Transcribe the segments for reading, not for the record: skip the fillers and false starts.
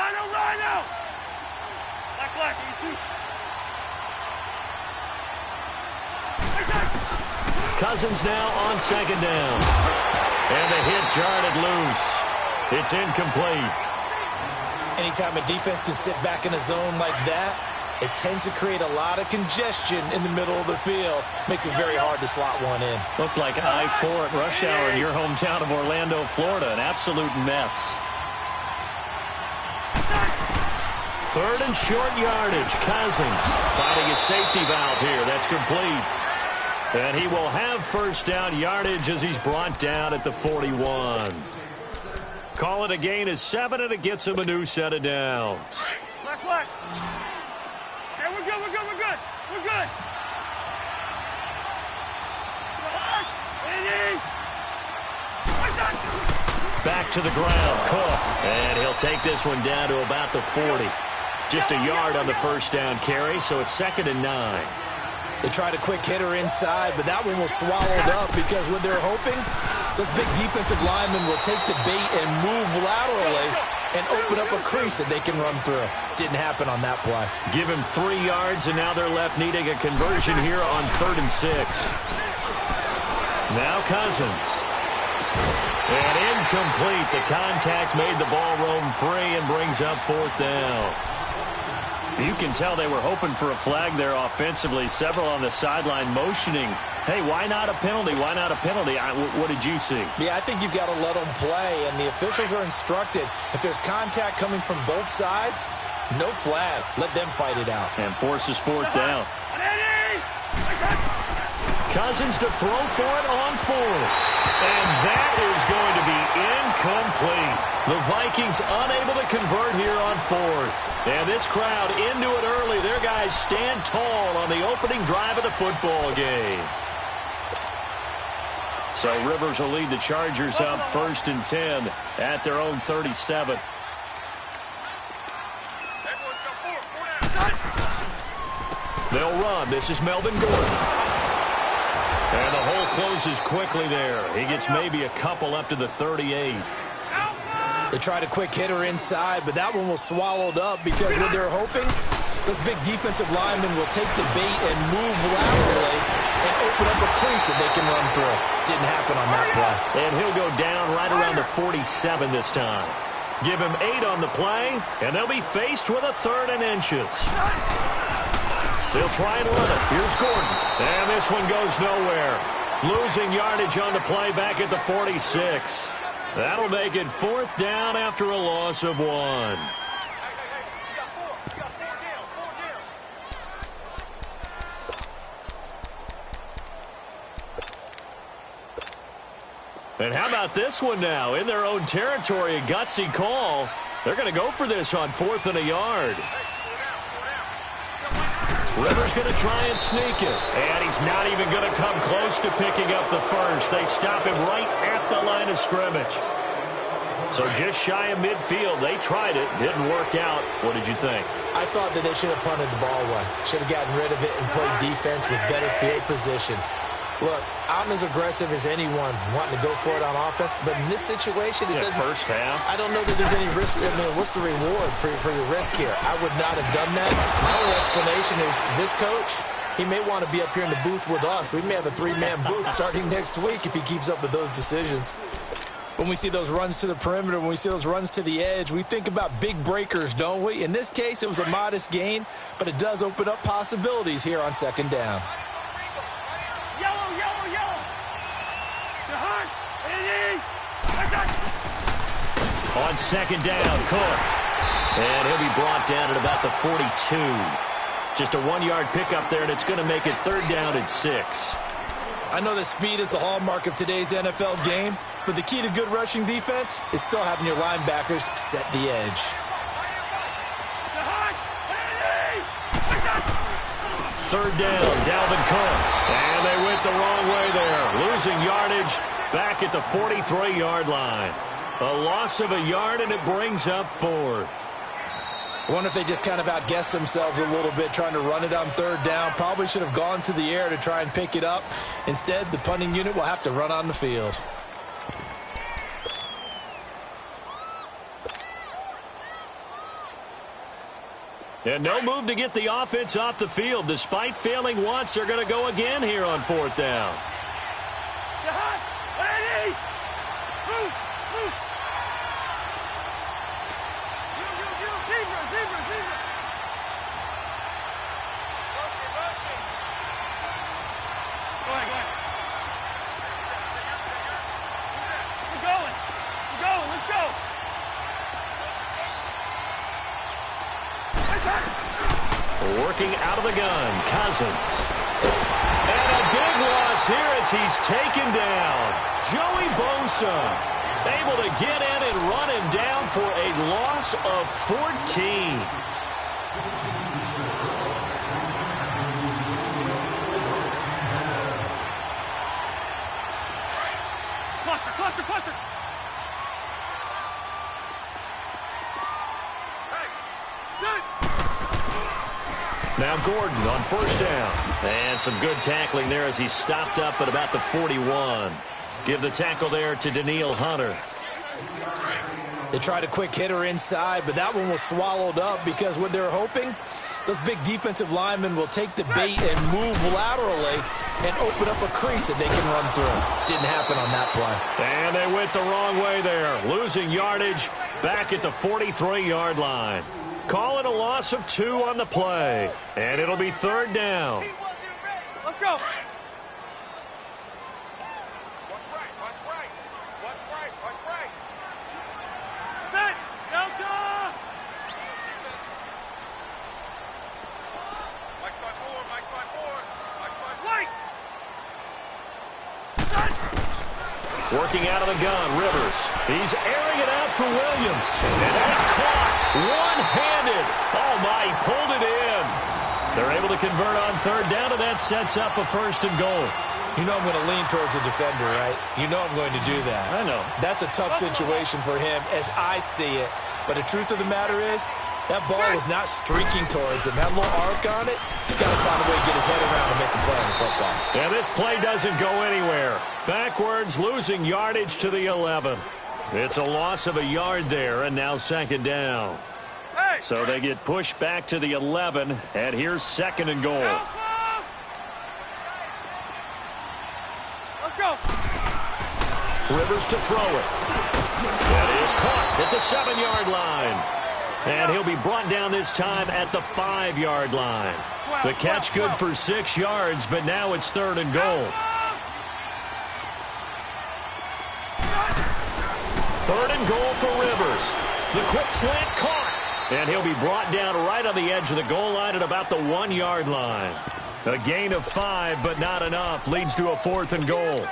Rhino! Black, you too. Cousins now on second down. And the hit jarred loose. It's incomplete. Anytime a defense can sit back in a zone like that, it tends to create a lot of congestion in the middle of the field. Makes it very hard to slot one in. Looked like I-4 at rush hour in your hometown of Orlando, Florida. An absolute mess. Third and short yardage. Cousins finding a safety valve here. That's complete. And he will have first down yardage as he's brought down at the 41. Call it a gain of 7, and it gets him a new set of downs. Black. Hey, we're good. Back to the ground, Cook. And he'll take this one down to about the 40. Just a yard on the first down carry, so it's 2nd and 9. They tried a quick hitter inside, but that one was swallowed up because what they're hoping, this big defensive lineman will take the bait and move laterally and open up a crease that they can run through. Didn't happen on that play. Give him 3 yards, and now they're left needing a conversion here on 3rd and 6. Now Cousins. And incomplete. The contact made the ball roam free and brings up 4th down. You can tell they were hoping for a flag there offensively. Several on the sideline motioning, hey, why not a penalty? Why not a penalty? What did you see? Yeah, I think you've got to let them play, and the officials are instructed. If there's contact coming from both sides, no flag. Let them fight it out. And forces 4th down. Cousins to throw for it on 4th. And that is going to be incomplete. The Vikings unable to convert here on 4th. And this crowd into it early. Their guys stand tall on the opening drive of the football game. So Rivers will lead the Chargers up 1st and 10 at their own 37. They'll run. This is Melvin Gordon. And the hole closes quickly there. He gets maybe a couple up to the 38. They tried a quick hitter inside, but that one was swallowed up because what they're hoping, this big defensive lineman will take the bait and move laterally and open up a crease that they can run through. Didn't happen on that play. And he'll go down right around the 47 this time. Give him 8 on the play, and they'll be faced with a 3rd and inches. They'll try and run it. Here's Gordon. And this one goes nowhere. Losing yardage on the play back at the 46. That'll make it 4th down after a loss of 1. And how about this one now? In their own territory, a gutsy call. They're going to go for this on 4th and a yard. Rivers going to try and sneak it. And he's not even going to come close to picking up the first. They stop him right at the line of scrimmage. So just shy of midfield. They tried it. Didn't work out. What did you think? I thought that they should have punted the ball away. Should have gotten rid of it and played defense with better field position. Look, I'm as aggressive as anyone wanting to go for it on offense, but in this situation, it doesn't. First half. I don't know that there's any risk. I mean, what's the reward for your risk here? I would not have done that. My only explanation is this coach, he may want to be up here in the booth with us. We may have a 3-man booth starting next week if he keeps up with those decisions. When we see those runs to the perimeter, when we see those runs to the edge, we think about big breakers, don't we? In this case, it was a modest gain, but it does open up possibilities here on 2nd down. On 2nd down, Cook. And he'll be brought down at about the 42. Just a 1-yard pickup there, and it's going to make it 3rd down and 6. I know that speed is the hallmark of today's NFL game, but the key to good rushing defense is still having your linebackers set the edge. 3rd down, Dalvin Cook. And they went the wrong way there. Losing yardage back at the 43-yard line. A loss of a yard, and it brings up 4th. I wonder if they just kind of outguessed themselves a little bit trying to run it on 3rd down. Probably should have gone to the air to try and pick it up. Instead, the punting unit will have to run on the field. And no move to get the offense off the field. Despite failing once, they're going to go again here on 4th down. Working out of the gun, Cousins. And a big loss here as he's taken down. Joey Bosa able to get in and run him down for a loss of 14. Cluster. Now Gordon on 1st down. And some good tackling there as he stopped up at about the 41. Give the tackle there to Danielle Hunter. They tried a quick hitter inside, but that one was swallowed up because what they're hoping, those big defensive linemen will take the bait and move laterally and open up a crease that they can run through. Didn't happen on that play. And they went the wrong way there, losing yardage back at the 43-yard line. Call it a loss of 2 on the play. And it'll be 3rd down. Let's go. Set. Delta. White. Working out of the gun, Rivers. He's airing it out for Williams. And that's caught one-handed. Oh, my, he pulled it in. They're able to convert on 3rd down, and that sets up a 1st and goal. You know I'm going to lean towards the defender, right? You know I'm going to do that. I know. That's a tough situation for him as I see it. But the truth of the matter is, that ball was not streaking towards him. That little arc on it, he's got to find a way to get his head around and make a play on the football. And this play doesn't go anywhere. Backwards, losing yardage to the 11. It's a loss of a yard there, and now 2nd down. Hey. So they get pushed back to the 11, and here's 2nd and goal. Let's go. Rivers to throw it. That is caught at the 7-yard line. And he'll be brought down this time at the 5-yard line. The catch good for 6 yards, but now it's 3rd and goal. 3rd and goal for Rivers. The quick slant caught. And he'll be brought down right on the edge of the goal line at about the 1-yard line. A gain of 5, but not enough. Leads to a 4th and goal.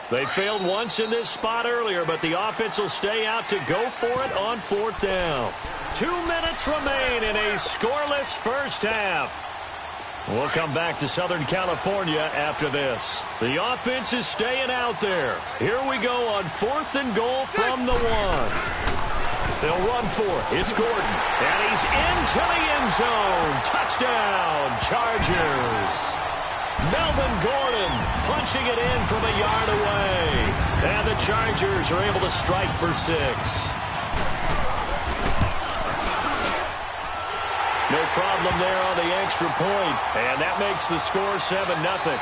They failed once in this spot earlier, but the offense will stay out to go for it on 4th down. 2 minutes remain in a scoreless first half. We'll come back to Southern California after this. The offense is staying out there. Here we go on 4th and goal from the 1. They'll run for it. It's Gordon. And he's into the end zone. Touchdown, Chargers. Melvin Gordon punching it in from a yard away. And the Chargers are able to strike for 6. No problem there on the extra point. And that makes the score 7-0.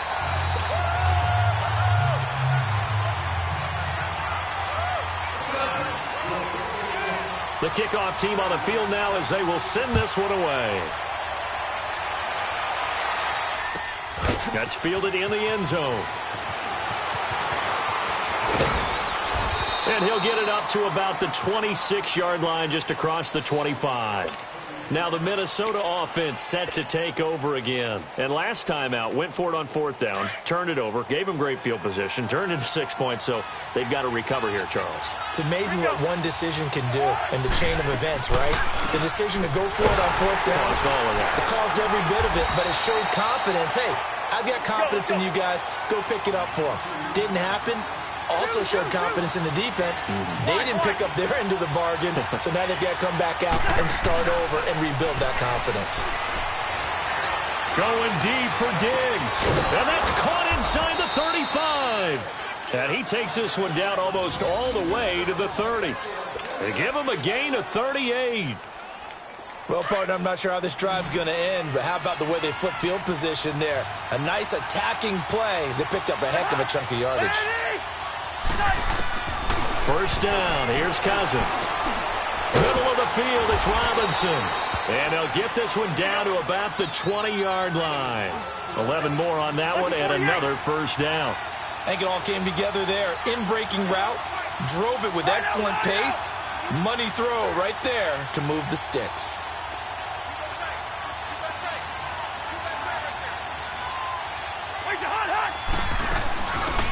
The kickoff team on the field now as they will send this one away. That's fielded in the end zone. And he'll get it up to about the 26-yard line just across the 25. Now the Minnesota offense set to take over again. And last time out, went for it on 4th down, turned it over, gave them great field position, turned it to 6 points, so they've got to recover here, Charles. It's amazing what one decision can do in the chain of events, right? The decision to go for it on 4th down, it caused every bit of it, but it showed confidence. Hey, I've got confidence in you guys. Go pick it up for them. Didn't happen. Also showed confidence in the defense. They didn't pick up their end of the bargain, so now they've got to come back out and start over and rebuild that confidence. Going deep for Diggs. And that's caught inside the 35. And he takes this one down almost all the way to the 30. They give him a gain of 38. Well, partner, I'm not sure how this drive's going to end, but how about the way they flip field position there? A nice attacking play. They picked up a heck of a chunk of yardage. First down. Here's Cousins. Middle of the field, it's Robinson. And they'll get this one down to about the 20-yard line. 11 more on that one and another first down. I think it all came together there. In-breaking route, drove it with excellent pace. Money throw right there to move the sticks.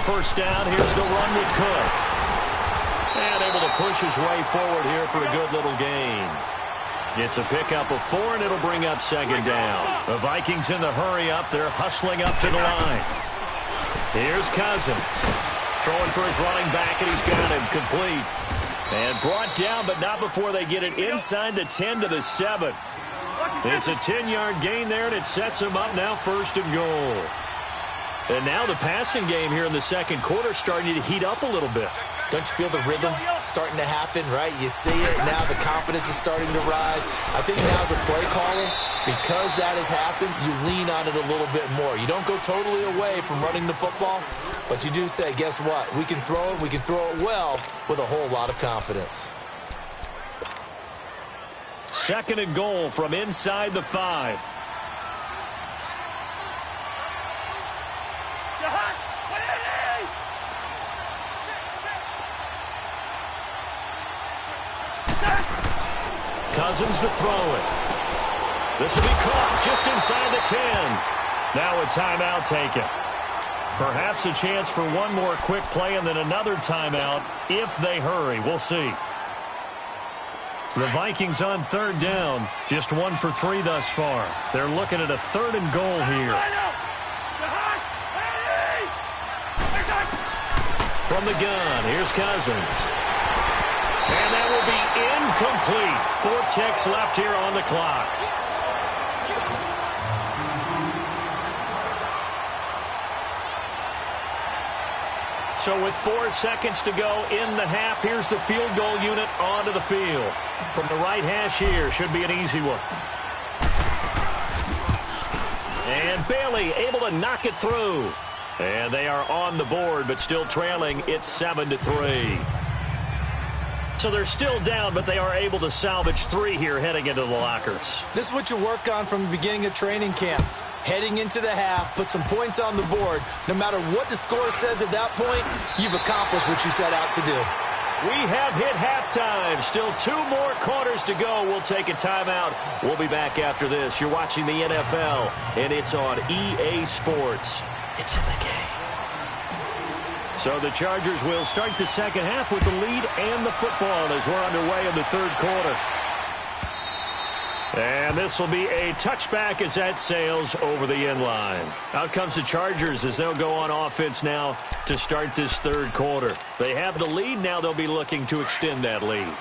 First down, here's the run with Cook. And able to push his way forward here for a good little gain. It's a pickup of 4, and it'll bring up second down. The Vikings in the hurry up. They're hustling up to the line. Here's Cousins. Throwing for his running back, and he's got him complete. And brought down, but not before they get it inside the 10 to the 7. It's a 10-yard gain there, and it sets him up now first and goal. And now the passing game here in the second quarter starting to heat up a little bit. Don't you feel the rhythm starting to happen, right? You see it. Now the confidence is starting to rise. I think now as a play caller, because that has happened, you lean on it a little bit more. You don't go totally away from running the football, but you do say, guess what? We can throw it. We can throw it well with a whole lot of confidence. Second and goal from inside the 5. Cousins to throw it. This will be caught just inside the 10. Now a timeout taken. Perhaps a chance for one more quick play and then another timeout if they hurry. We'll see. The Vikings on third down. Just 1 for 3 thus far. They're looking at a third and goal here. From the gun, here's Cousins. And that will be incomplete. 4 ticks left here on the clock. So with 4 seconds to go in the half, here's the field goal unit onto the field. From the right hash here, should be an easy one. And Bailey able to knock it through. And they are on the board, but still trailing. It's 7-3. So they're still down, but they are able to salvage 3 here heading into the lockers. This is what you work on from the beginning of training camp. Heading into the half, put some points on the board. No matter what the score says at that point, you've accomplished what you set out to do. We have hit halftime. Still 2 more quarters to go. We'll take a timeout. We'll be back after this. You're watching the NFL, and it's on EA Sports. It's in the game. So the Chargers will start the second half with the lead and the football as we're underway in the third quarter. And this will be a touchback as that sails over the end line. Out comes the Chargers as they'll go on offense now to start this third quarter. They have the lead. Now they'll be looking to extend that lead.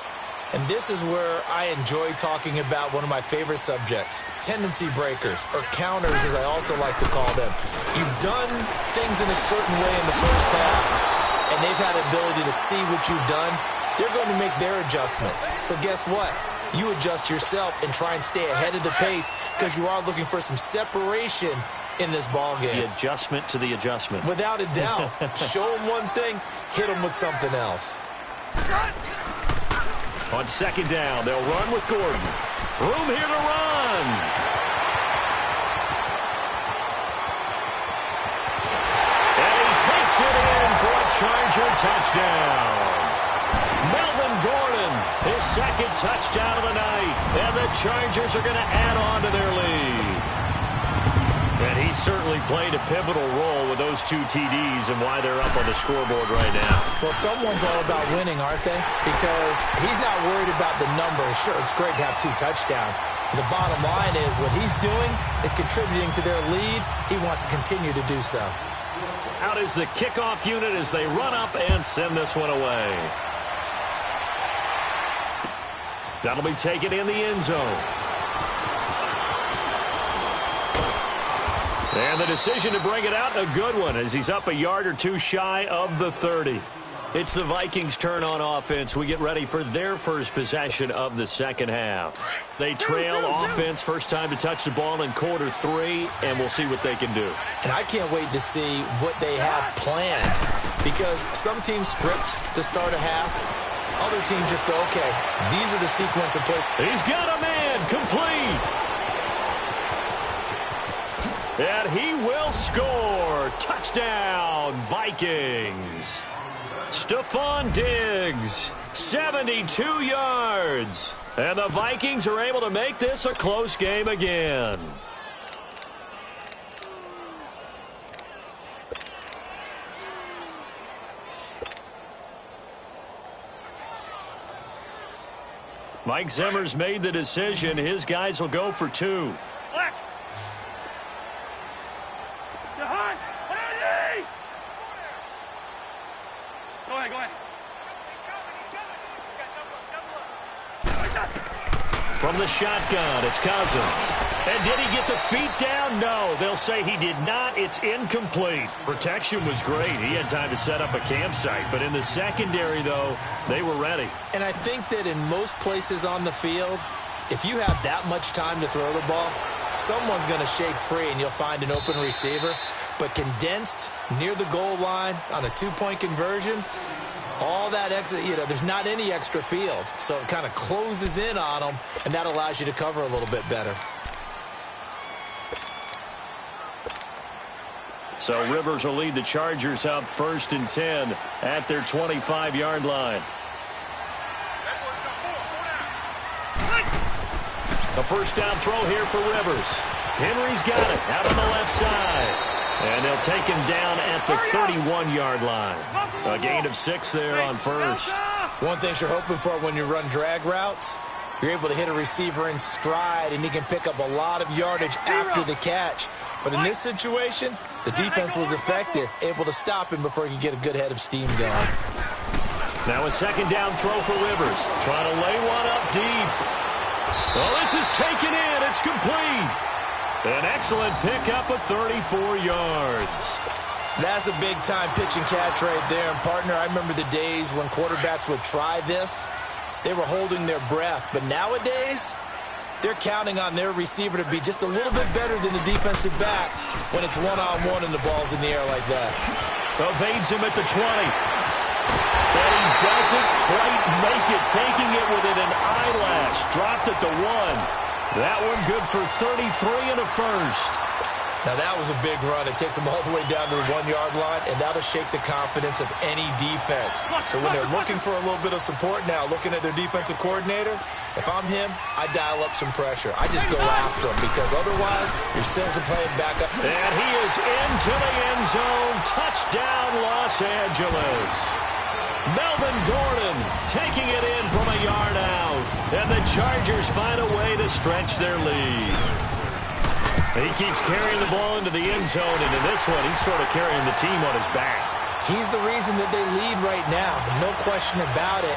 And this is where I enjoy talking about one of my favorite subjects, tendency breakers, or counters as I also like to call them. You've done things in a certain way in the first half, and they've had the ability to see what you've done. They're going to make their adjustments. So guess what? You adjust yourself and try and stay ahead of the pace because you are looking for some separation in this ball game. The adjustment to the adjustment. Without a doubt. Show them one thing, hit them with something else. On second down, they'll run with Gordon. Room here to run. And he takes it in for a Charger touchdown. Melvin Gordon, his second touchdown of the night. And the Chargers are going to add on to their lead. And he certainly played a pivotal role with those 2 TDs and why they're up on the scoreboard right now. Well, someone's all about winning, aren't they? Because he's not worried about the number. Sure, it's great to have 2 touchdowns. But the bottom line is what he's doing is contributing to their lead. He wants to continue to do so. Out is the kickoff unit as they run up and send this one away. That'll be taken in the end zone. And the decision to bring it out, a good one, as he's up a yard or 2 shy of the 30. It's the Vikings' turn on offense. We get ready for their first possession of the second half. They trail offense, first time to touch the ball in quarter 3, and we'll see what they can do. And I can't wait to see what they have planned, because some teams script to start a half. Other teams just go, okay, these are the sequence of plays. He's got a man, complete. And he will score. Touchdown, Vikings. Stephon Diggs, 72 yards. And the Vikings are able to make this a close game again. Mike Zimmer's made the decision. His guys will go for 2. Black. Jahan. Andy. Go ahead, go ahead. From the shotgun, it's Cousins. And did he get the feet down? No, they'll say he did not. It's incomplete. Protection was great. He had time to set up a campsite. But in the secondary, though, they were ready. And I think that in most places on the field, if you have that much time to throw the ball, someone's going to shake free and you'll find an open receiver. But condensed near the goal line on a 2-point conversion, all that extra, there's not any extra field. So it kind of closes in on them, and that allows you to cover a little bit better. So Rivers will lead the Chargers up 1st and 10 at their 25-yard line. A first down throw here for Rivers. Henry's got it out on the left side. And they'll take him down at the 31-yard line. A gain of 6 there on first. One thing you're hoping for when you run drag routes, you're able to hit a receiver in stride, and he can pick up a lot of yardage after the catch. But in this situation, the defense was effective, able to stop him before he could get a good head of steam going. Now a second down throw for Rivers. Trying to lay one up deep. Well, this is taken in. It's complete. An excellent pickup of 34 yards. That's a big-time pitch and catch right there. And, partner, I remember the days when quarterbacks would try this. They were holding their breath. But nowadays, they're counting on their receiver to be just a little bit better than the defensive back when it's one-on-one and the ball's in the air like that. Evades him at the 20. And he doesn't quite make it, taking it within an eyelash. Dropped at the 1. That one good for 33 and a first. Now, that was a big run. It takes them all the way down to the 1-yard line, and that'll shake the confidence of any defense. So when they're looking for a little bit of support now, looking at their defensive coordinator, if I'm him, I dial up some pressure. I just go after him, because otherwise you're simply playing back up. And he is into the end zone. Touchdown, Los Angeles. Melvin Gordon taking it in from a yard out. And the Chargers find a way to stretch their lead. He keeps carrying the ball into the end zone, and in this one, he's sort of carrying the team on his back. He's the reason that they lead right now, no question about it.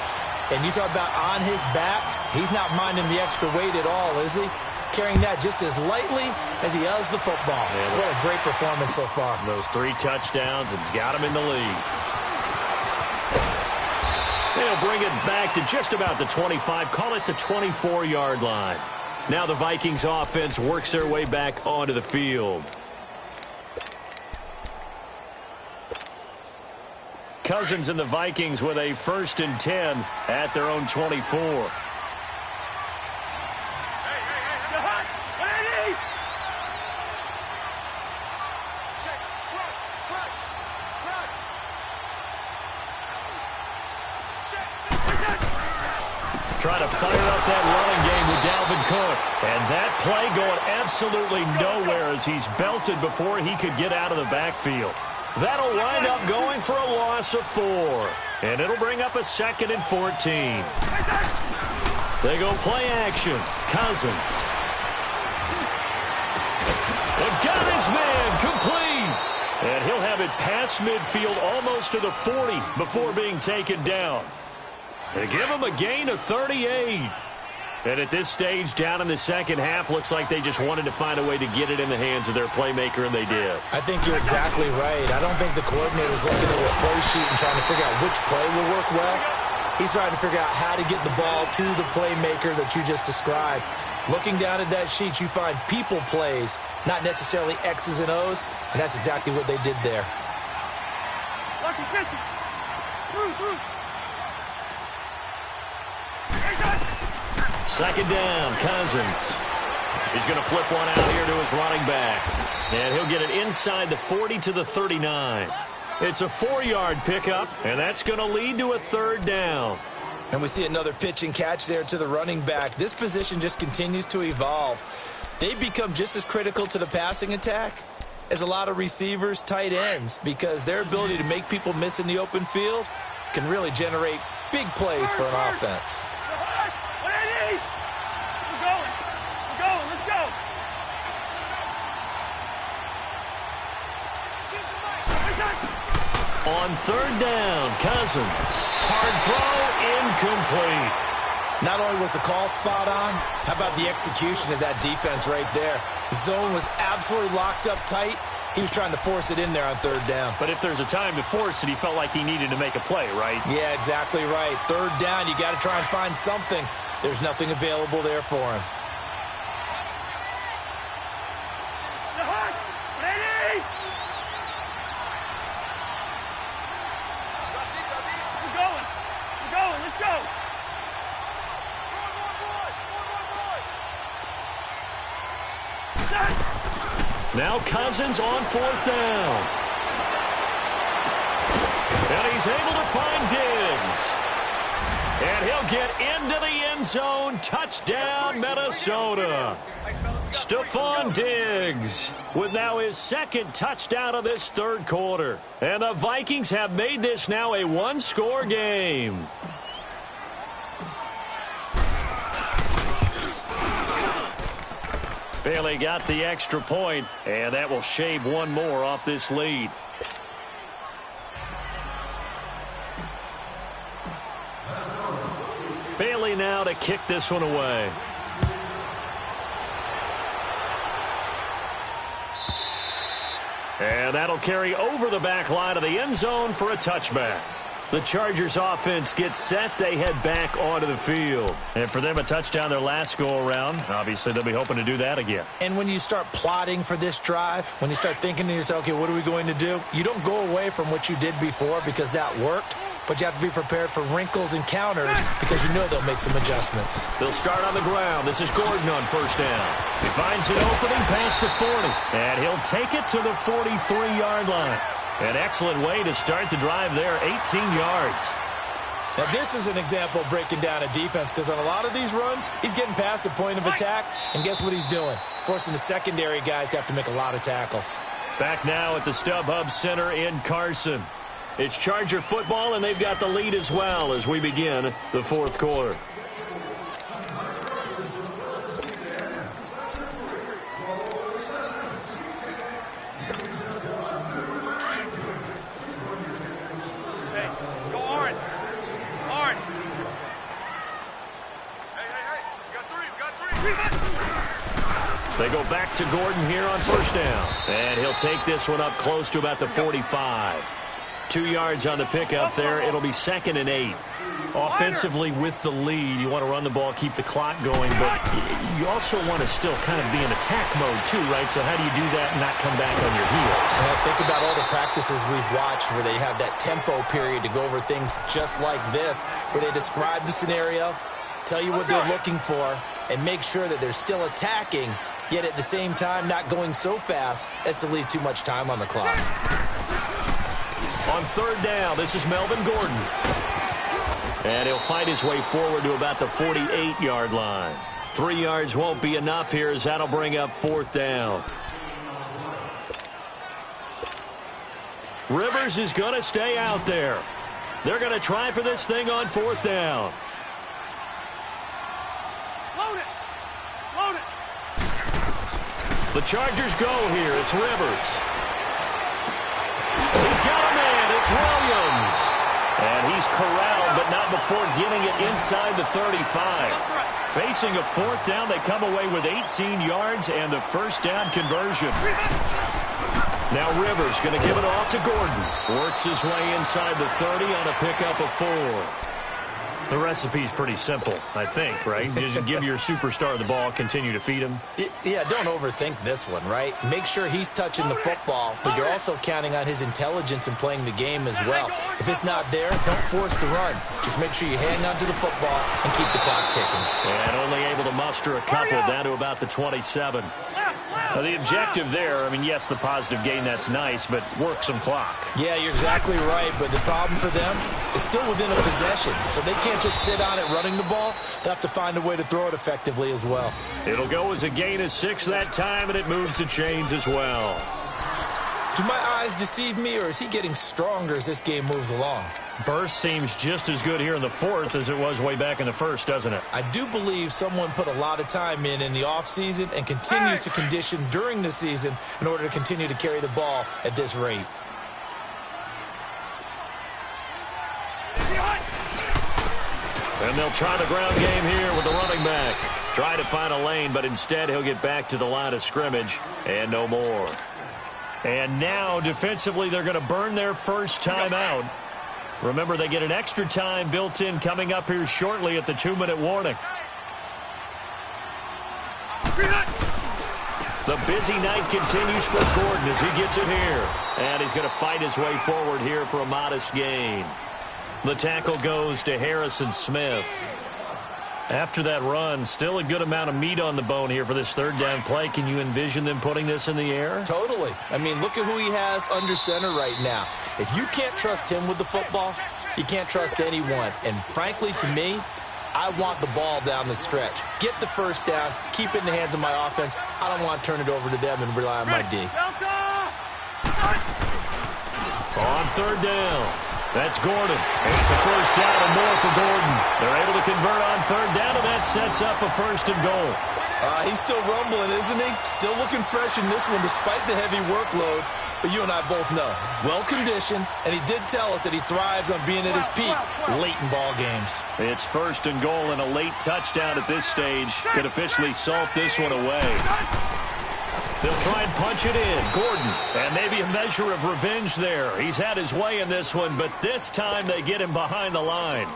And you talk about on his back, he's not minding the extra weight at all, is he? Carrying that just as lightly as he does the football. Yeah, what a great performance so far. Those 3 touchdowns, and he's got him in the lead. They'll bring it back to just about the 25, call it the 24-yard line. Now the Vikings offense works their way back onto the field. Cousins and the Vikings with a 1st and 10 at their own 24. Trying to fire up that running game with Dalvin Cook. And that play going absolutely nowhere as he's belted before he could get out of the backfield. That'll wind up going for a loss of 4. And it'll bring up a 2nd and 14. They go play action. Cousins. And got his man complete. And he'll have it past midfield almost to the 40 before being taken down. They give him a gain of 38. And at this stage, down in the second half, looks like they just wanted to find a way to get it in the hands of their playmaker, and they did. I think you're exactly right. I don't think the coordinator's looking at his play sheet and trying to figure out which play will work well. He's trying to figure out how to get the ball to the playmaker that you just described. Looking down at that sheet, you find people plays, not necessarily X's and O's, and that's exactly what they did there. Second down, Cousins. He's going to flip one out here to his running back. And he'll get it inside the 40 to the 39. It's a 4-yard pickup, and that's going to lead to a third down. And we see another pitch and catch there to the running back. This position just continues to evolve. They become just as critical to the passing attack as a lot of receivers, tight ends, because their ability to make people miss in the open field can really generate big plays for an offense. On third down, Cousins. Hard throw, incomplete. Not only was the call spot on, how about the execution of that defense right there? The zone was absolutely locked up tight. He was trying to force it in there on third down. But if there's a time to force it, he felt like he needed to make a play, right? Yeah, exactly right. Third down, you got to try and find something. There's nothing available there for him. Now Cousins on fourth down. And he's able to find Diggs. And he'll get into the end zone. Touchdown, Minnesota. Stephon Diggs with now his second touchdown of this third quarter. And the Vikings have made this now a one-score game. Bailey got the extra point, and that will shave one more off this lead. Bailey now to kick this one away. And that'll carry over the back line of the end zone for a touchback. The Chargers offense gets set. They head back onto the field. And for them, a touchdown their last go-around. Obviously, they'll be hoping to do that again. And when you start plotting for this drive, when you start thinking to yourself, okay, what are we going to do? You don't go away from what you did before because that worked. But you have to be prepared for wrinkles and counters because you know they'll make some adjustments. They'll start on the ground. This is Gordon on first down. He finds an opening past the 40. And he'll take it to the 43-yard line. An excellent way to start the drive there, 18 yards. Now, this is an example of breaking down a defense because on a lot of these runs, he's getting past the point of attack, and guess what he's doing? Forcing the secondary guys to have to make a lot of tackles. Back now at the StubHub Center in Carson. It's Charger football, and they've got the lead as well as we begin the fourth quarter. They go back to Gordon here on first down. And he'll take this one up close to about the 45. 2 yards on the pickup there. It'll be 2nd and 8. Offensively with the lead, you want to run the ball, keep the clock going, but you also want to still kind of be in attack mode too, right? So how do you do that and not come back on your heels? Think about all the practices we've watched where they have that tempo period to go over things just like this, where they describe the scenario, tell you what they're looking for, and make sure that they're still attacking, yet at the same time not going so fast as to leave too much time on the clock. On third down, this is Melvin Gordon. And he'll fight his way forward to about the 48-yard line. 3 yards won't be enough here as that'll bring up fourth down. Rivers is going to stay out there. They're going to try for this thing on fourth down. Load it. Load it. The Chargers go here. It's Rivers. He's got a man. It's Williams. And he's corralled but not before getting it inside the 35. Facing a fourth down, they come away with 18 yards and the first down conversion. Now Rivers going to give it off to Gordon. Works his way inside the 30 on a pickup of 4. The recipe's pretty simple, I think, right? Just give your superstar the ball, continue to feed him. Yeah, don't overthink this one, right? Make sure he's touching the football, but you're also counting on his intelligence in playing the game as well. If it's not there, don't force the run. Just make sure you hang on to the football and keep the clock ticking. And only able to muster a couple down to about the 27. Now, the objective there, I mean, yes, the positive gain, that's nice, but work some clock. Yeah, you're exactly right, but the problem for them is still within a possession, so they can't just sit on it running the ball. They have to find a way to throw it effectively as well. It'll go as a gain of 6 that time, and it moves the chains as well. Do my eyes deceive me, or is he getting stronger as this game moves along? Burst seems just as good here in the fourth as it was way back in the first, doesn't it? I do believe someone put a lot of time in the offseason and continues to condition during the season in order to continue to carry the ball at this rate. And they'll try the ground game here with the running back. Try to find a lane, but instead he'll get back to the line of scrimmage and no more. And now, defensively, they're going to burn their first time out. Remember, they get an extra time built in coming up here shortly at the 2-minute warning. The busy night continues for Gordon as he gets it here. And he's going to fight his way forward here for a modest gain. The tackle goes to Harrison Smith. After that run, still a good amount of meat on the bone here for this third down play. Can you envision them putting this in the air? Totally. I mean, look at who he has under center right now. If you can't trust him with the football, you can't trust anyone. And frankly, to me, I want the ball down the stretch. Get the first down, keep it in the hands of my offense. I don't want to turn it over to them and rely on my D. On third down. That's Gordon. And it's a first down and more for Gordon. They're able to convert on third down, and that sets up a first and goal. He's still rumbling, isn't he? Still looking fresh in this one despite the heavy workload. But you and I both know, well-conditioned, and he did tell us that he thrives on being at his peak late in ball games. It's first and goal, and a late touchdown at this stage could officially salt this one away. They'll try and punch it in. Gordon, and maybe a measure of revenge there. He's had his way in this one, but this time they get him behind the line.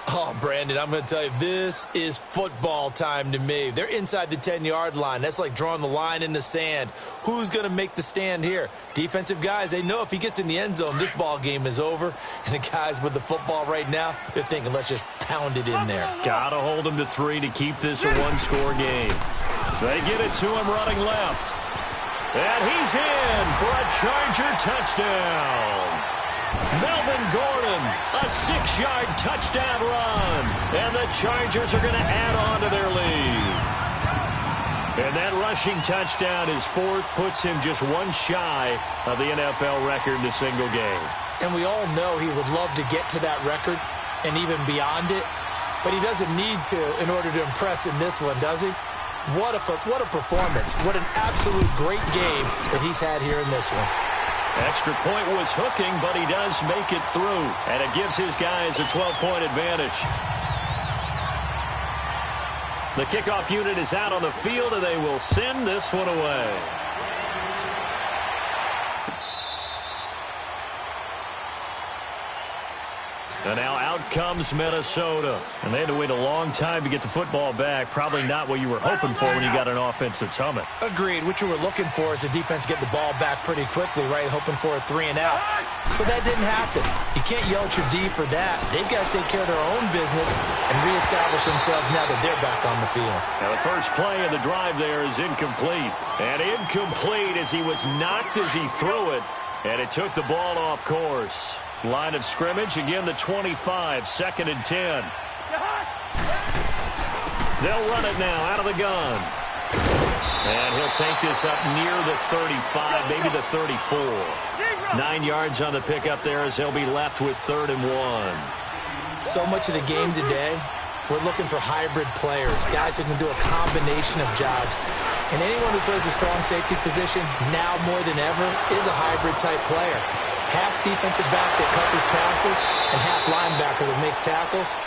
Oh, Brandon, I'm going to tell you, this is football time to me. They're inside the 10-yard line. That's like drawing the line in the sand. Who's going to make the stand here? Defensive guys, they know if he gets in the end zone, this ball game is over. And the guys with the football right now, they're thinking, let's just pound it in there. Got to hold him to 3 to keep this a one-score game. They get it to him running left. And he's in for a Charger touchdown. Melvin Gordon, a 6-yard touchdown run. And the Chargers are going to add on to their lead. And that rushing touchdown, his fourth, puts him just one shy of the NFL record in a single game. And we all know he would love to get to that record and even beyond it. But he doesn't need to in order to impress in this one, does he? What a performance. What an absolute great game that he's had here in this one. Extra point was hooking, but he does make it through. And it gives his guys a 12-point advantage. The kickoff unit is out on the field, and they will send this one away. And now out comes Minnesota. And they had to wait a long time to get the football back. Probably not what you were hoping for when you got an offense that's humming. Agreed. What you were looking for is the defense get the ball back pretty quickly, right? Hoping for a 3 and out. So that didn't happen. You can't yell at your D for that. They've got to take care of their own business and reestablish themselves now that they're back on the field. Now the first play of the drive there is incomplete. And incomplete as he was knocked as he threw it. And it took the ball off course. Line of scrimmage, again the 25, 2nd and 10. They'll run it now out of the gun. And he'll take this up near the 35, maybe the 34. 9 yards on the pickup there as he'll be left with 3rd and 1. So much of the game today, we're looking for hybrid players, guys who can do a combination of jobs. And anyone who plays a strong safety position now more than ever is a hybrid type player. half defensive back that covers passes and half linebacker that makes tackles.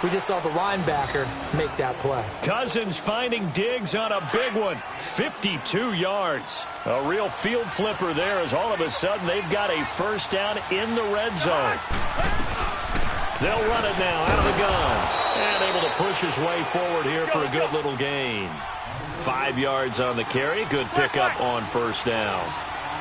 We just saw the linebacker make that play. Cousins finding Diggs on a big one. 52 yards. A real field flipper there as all of a sudden they've got a first down in the red zone. They'll run it now out of the gun. And able to push his way forward here for a good little gain. 5 yards on the carry. Good pickup on first down.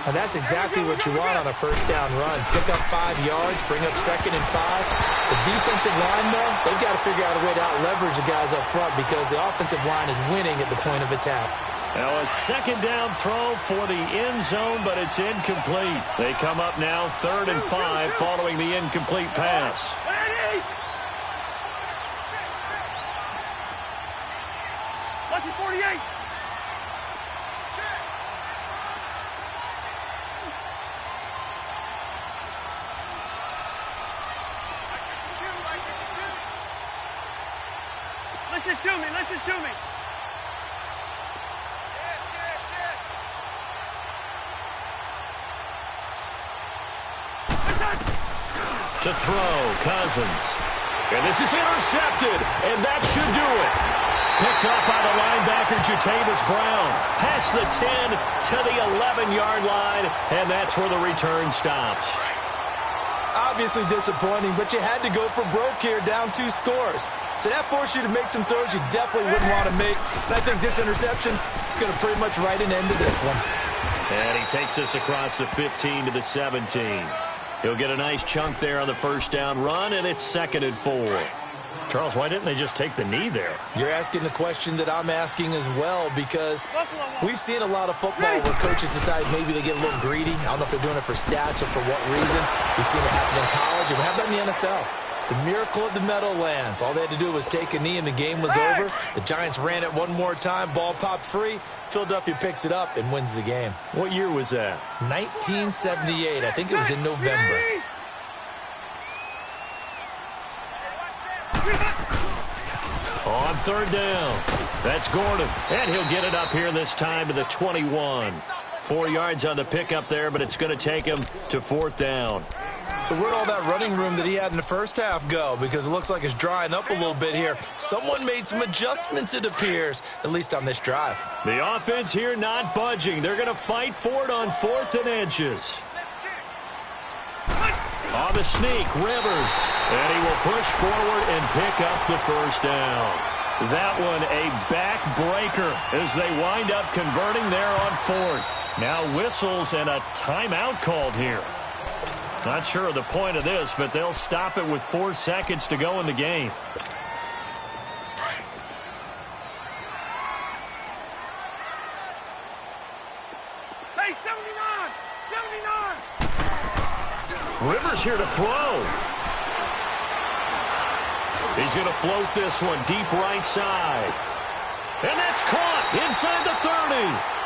And that's exactly what you want on a first down run. Pick up 5 yards, bring up 2nd and 5. The defensive line, though, they've got to figure out a way to out-leverage the guys up front because the offensive line is winning at the point of attack. Now a second down throw for the end zone, but it's incomplete. They come up now 3rd and 5 following the incomplete pass. Lucky 48. Let's just do me. To throw, Cousins. And this is intercepted, and that should do it. Picked up by the linebacker, Jatavis Brown. Past the 10 to the 11-yard line, and that's where the return stops. Obviously disappointing, but you had to go for broke here, down 2 scores. So that forced you to make some throws you definitely wouldn't want to make. And I think this interception is going to pretty much write an end to this one. And he takes us across the 15 to the 17. He'll get a nice chunk there on the first down run, and it's 2nd and 4. Charles, why didn't they just take the knee there? You're asking the question that I'm asking as well, because we've seen a lot of football where coaches decide maybe they get a little greedy. I don't know if they're doing it for stats or for what reason. We've seen it happen in college, and we have that in the NFL. The miracle of the Meadowlands. All they had to do was take a knee, and the game was over. The Giants ran it one more time. Ball popped free. Philadelphia picks it up and wins the game. What year was that? 1978. I think it was in November. On 3rd down. That's Gordon. And he'll get it up here this time to the 21. 4 yards on the pickup there, but it's going to take him to 4th down. So where'd all that running room that he had in the first half go? Because it looks like it's drying up a little bit here. Someone made some adjustments, it appears, at least on this drive. The offense here not budging. They're going to fight for it on 4th and inches. On the sneak, Rivers. And he will push forward and pick up the first down. That one a backbreaker as they wind up converting there on 4th. Now whistles and a timeout called here. Not sure of the point of this, but they'll stop it with 4 seconds to go in the game. Hey, 79! 79! Rivers here to throw. He's going to float this one deep right side. And that's caught inside the 30.